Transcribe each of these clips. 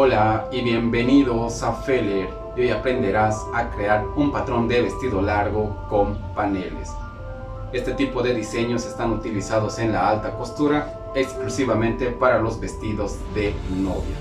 Hola y bienvenidos a Feller. Y hoy aprenderás a crear un patrón de vestido largo con paneles. Este tipo de diseños están utilizados en la alta costura exclusivamente para los vestidos de novia.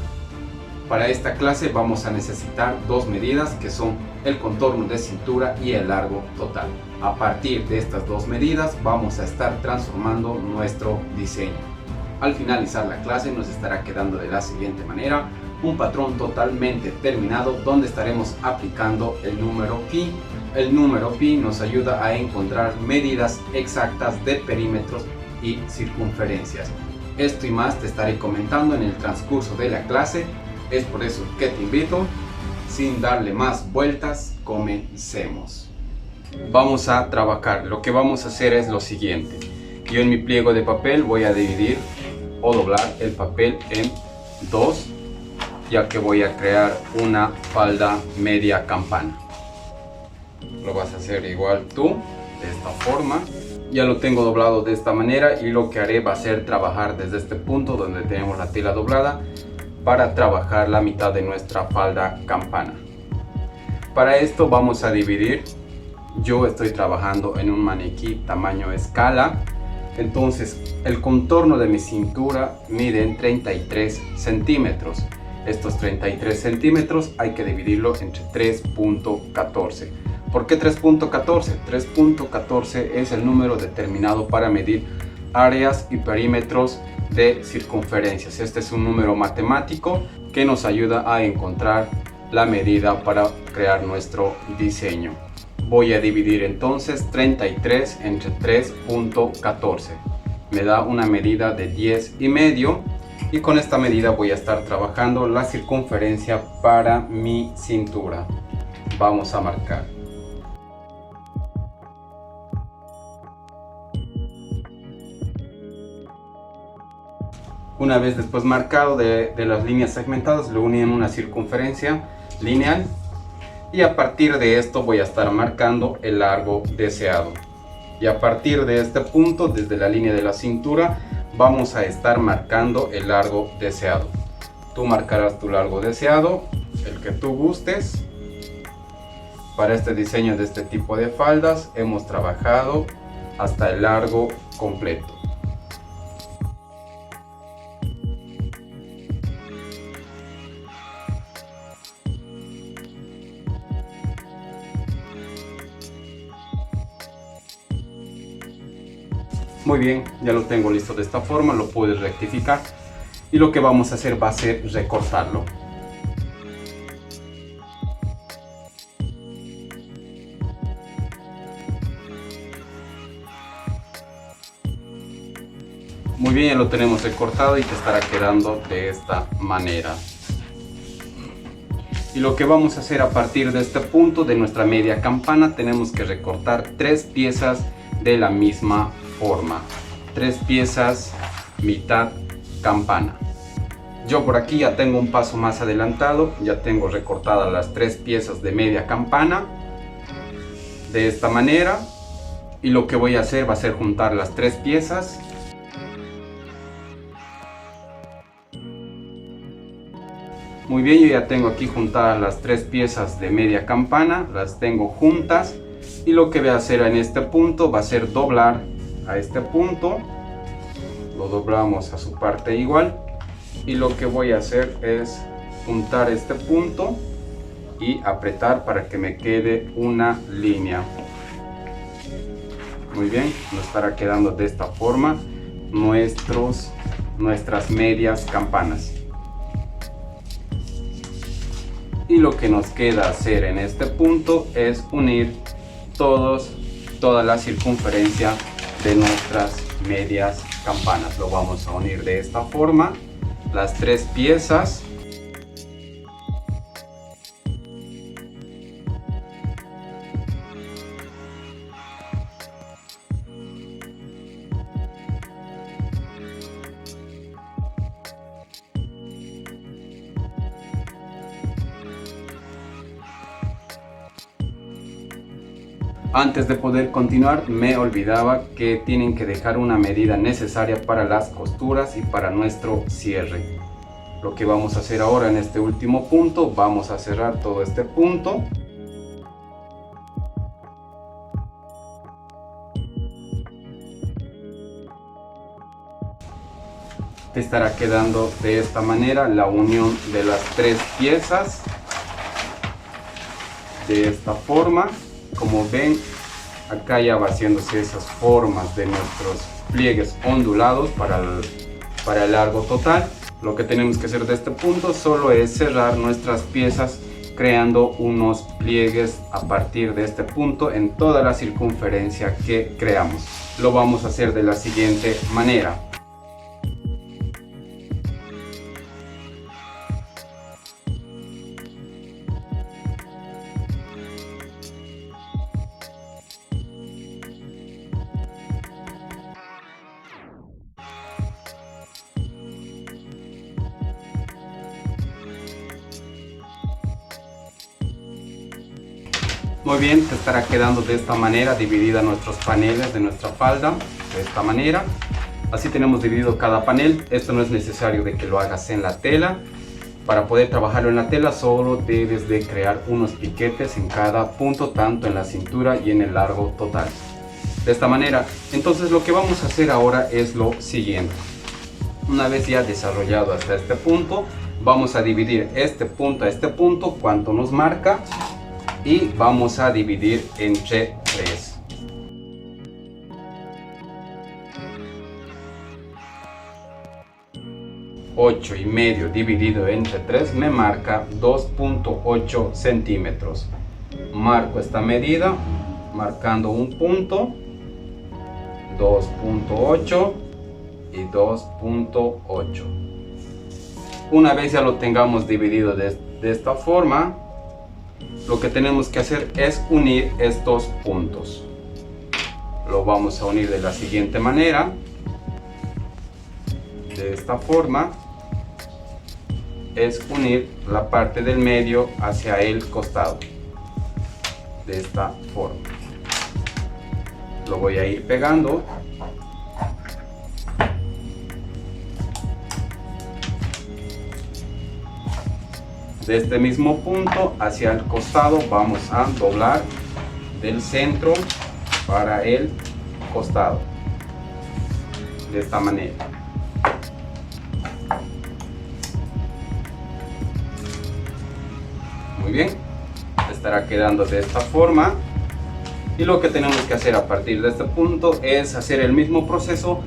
Para esta clase vamos a necesitar dos medidas que son el contorno de cintura y el largo total. A partir de estas dos medidas vamos a estar transformando nuestro diseño. Al finalizar la clase nos estará quedando de la siguiente manera: un patrón totalmente terminado donde estaremos aplicando el número pi. El número pi nos ayuda a encontrar medidas exactas de perímetros y circunferencias. Esto y más te estaré comentando en el transcurso de la clase. Es por eso que te invito, sin darle más vueltas, comencemos. Vamos a trabajar. Lo que vamos a hacer es lo siguiente. Yo en mi pliego de papel voy a dividir o doblar el papel en dos, ya que voy a crear una falda media campana. Lo vas a hacer igual tú, de esta forma. Ya lo tengo doblado de esta manera y lo que haré va a ser trabajar desde este punto donde tenemos la tela doblada para trabajar la mitad de nuestra falda campana. Para esto vamos a dividir. Yo estoy trabajando en un maniquí tamaño escala. Entonces el contorno de mi cintura mide en 33 centímetros. Estos 33 centímetros hay que dividirlo entre 3.14. ¿Por qué 3.14? 3.14 es el número determinado para medir áreas y perímetros de circunferencias. Este es un número matemático que nos ayuda a encontrar la medida para crear nuestro diseño. Voy a dividir entonces 33 entre 3.14. Me da una medida de 10,5. Y con esta medida voy a estar trabajando la circunferencia para mi cintura. Vamos a marcar. Una vez después marcado de las líneas segmentadas, lo uní en una circunferencia lineal. Y a partir de esto voy a estar marcando el largo deseado. Y a partir de este punto, desde la línea de la cintura, vamos a estar marcando el largo deseado. Tú marcarás tu largo deseado, el que tú gustes. Para este diseño de este tipo de faldas hemos trabajado hasta el largo completo. Muy bien, ya lo tengo listo de esta forma, lo puedes rectificar y lo que vamos a hacer va a ser recortarlo. Muy bien, ya lo tenemos recortado y te estará quedando de esta manera. Y lo que vamos a hacer a partir de este punto de nuestra media campana, tenemos que recortar 3 piezas de la misma forma. 3 piezas mitad campana. Yo por aquí ya tengo un paso más adelantado, ya tengo recortadas las 3 piezas de media campana de esta manera, y lo que voy a hacer va a ser juntar las 3 piezas. Muy bien, yo ya tengo aquí juntadas las 3 piezas de media campana, las tengo juntas, y lo que voy a hacer en este punto va a ser doblar a este punto. Lo doblamos a su parte igual, y lo que voy a hacer es juntar este punto y apretar para que me quede una línea. Muy bien, nos estará quedando de esta forma nuestras medias campanas. Y lo que nos queda hacer en este punto es unir toda la circunferencia de nuestras medias campanas. Lo vamos a unir de esta forma, las 3 piezas. Antes de poder continuar, me olvidaba que tienen que dejar una medida necesaria para las costuras y para nuestro cierre. Lo que vamos a hacer ahora en este último punto, vamos a cerrar todo este punto. Te estará quedando de esta manera la unión de las tres piezas. De esta forma, como ven, acá ya va haciéndose esas formas de nuestros pliegues ondulados para el largo total. Lo que tenemos que hacer de este punto solo es cerrar nuestras piezas creando unos pliegues a partir de este punto en toda la circunferencia que creamos. Lo vamos a hacer de la siguiente manera. Muy bien, te estará quedando de esta manera dividida nuestros paneles de nuestra falda, de esta manera. Así tenemos dividido cada panel. Esto no es necesario de que lo hagas en la tela. Para poder trabajarlo en la tela solo debes de crear unos piquetes en cada punto, tanto en la cintura y en el largo total. De esta manera, entonces lo que vamos a hacer ahora es lo siguiente. Una vez ya desarrollado hasta este punto, vamos a dividir este punto a este punto, cuánto nos marca. Y vamos a dividir entre 3. Ocho y medio dividido entre 3 me marca 2.8 centímetros. Marco esta medida marcando un punto, 2.8 y 2.8. Una vez ya lo tengamos dividido de esta forma, lo que tenemos que hacer es unir estos puntos. Lo vamos a unir de la siguiente manera. De esta forma es unir la parte del medio hacia el costado. De esta forma. Lo voy a ir pegando. De este mismo punto hacia el costado vamos a doblar del centro para el costado, de esta manera. Muy bien, estará quedando de esta forma. Y lo que tenemos que hacer a partir de este punto es hacer el mismo proceso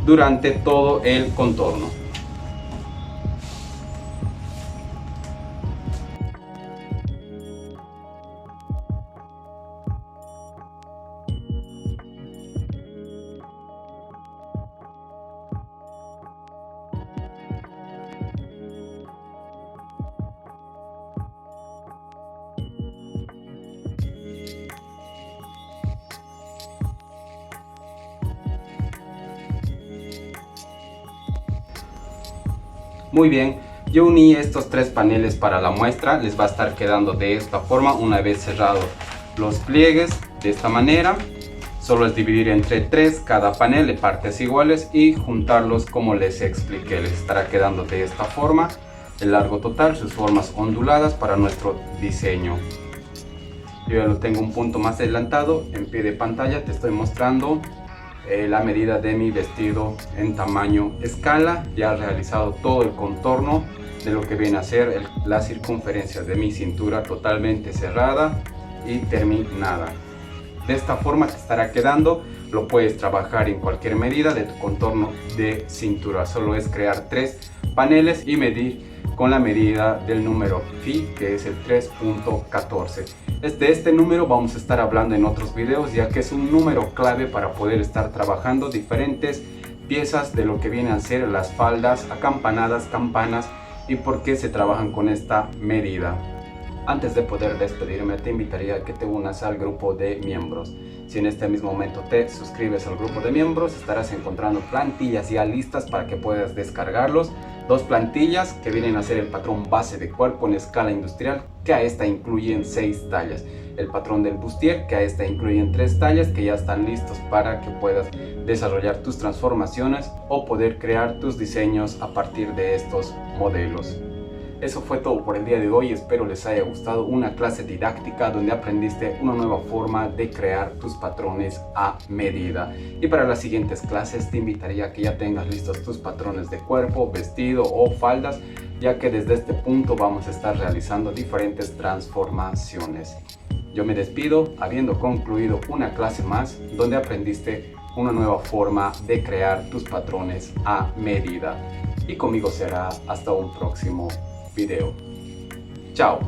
durante todo el contorno. Muy bien, yo uní estos tres paneles para la muestra. Les va a estar quedando de esta forma una vez cerrado los pliegues. De esta manera, solo es dividir entre 3 cada panel de partes iguales y juntarlos como les expliqué. Les estará quedando de esta forma el largo total, sus formas onduladas para nuestro diseño. Yo ya lo tengo un punto más adelantado en pie de pantalla. Te estoy mostrando la medida de mi vestido en tamaño escala. Ya he realizado todo el contorno de lo que viene a ser la circunferencia de mi cintura totalmente cerrada y terminada. De esta forma te estará quedando. Lo puedes trabajar en cualquier medida de tu contorno de cintura. Solo es crear 3 paneles y medir con la medida del número Phi, que es el 3.14. De este número vamos a estar hablando en otros videos, ya que es un número clave para poder estar trabajando diferentes piezas de lo que vienen a ser las faldas, acampanadas, campanas y por qué se trabajan con esta medida. Antes de poder despedirme, te invitaría a que te unas al grupo de miembros. Si en este mismo momento te suscribes al grupo de miembros, estarás encontrando plantillas ya listas para que puedas descargarlos 2 plantillas que vienen a ser el patrón base de cuerpo en escala industrial, que a esta incluyen 6 tallas. El patrón del bustier, que a esta incluyen 3 tallas que ya están listos para que puedas desarrollar tus transformaciones o poder crear tus diseños a partir de estos modelos. Eso fue todo por el día de hoy, espero les haya gustado una clase didáctica donde aprendiste una nueva forma de crear tus patrones a medida. Y para las siguientes clases te invitaría a que ya tengas listos tus patrones de cuerpo, vestido o faldas, ya que desde este punto vamos a estar realizando diferentes transformaciones. Yo me despido habiendo concluido una clase más donde aprendiste una nueva forma de crear tus patrones a medida. Y conmigo será hasta un próximo video. Chao.